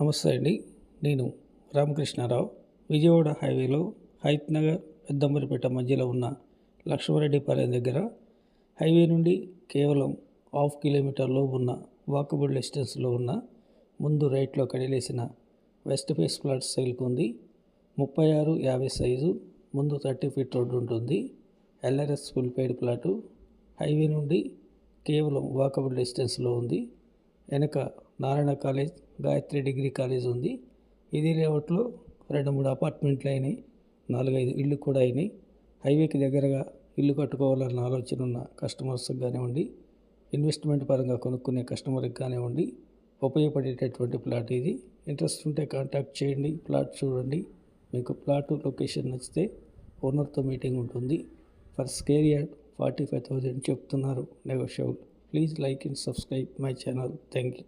నమస్తే అండి. నేను రామకృష్ణారావు. విజయవాడ హైవేలో హైత్ నగర్ పెద్దంబరిపేట మధ్యలో ఉన్న లక్ష్మారెడ్డిపాలెం దగ్గర హైవే నుండి కేవలం ½ కిలోమీటర్లో ఉన్న వాకబుల్ డిస్టెన్స్లో ఉన్న ముందు రైట్లో కడిలేసిన వెస్ట్ ఫేస్ ప్లాట్ సేల్కు ఉంది. 36-50 సైజు, ముందు 30 ఫీట్ రోడ్డు ఉంటుంది. LRS full paid plot. Highway నుండి కేవలం వాకబుల్ డిస్టెన్స్లో ఉంది. వెనక Narayana college, Gayatri degree college ఉంది. ఇది లేఅవుట్లో 2-3 అపార్ట్మెంట్లు అయినాయి, 4-5 ఇళ్ళు కూడా అయినాయి. హైవేకి దగ్గరగా ఇల్లు కట్టుకోవాలన్న ఆలోచన ఉన్న కస్టమర్స్కి కానివ్వండి, ఇన్వెస్ట్మెంట్ పరంగా కొనుక్కునే కస్టమర్కి కానివ్వండి, ఉపయోగపడేటటువంటి ప్లాట్ ఇది. ఇంట్రెస్ట్ ఉంటే కాంటాక్ట్ చేయండి, ప్లాట్ చూడండి. మీకు ప్లాటు లొకేషన్ నచ్చితే ఓనర్తో మీటింగ్ ఉంటుంది. ఫర్ స్క్వేర్ యార్డ్ 45,000 చెప్తున్నారు, negotiable. Please like and subscribe my channel. Thank you.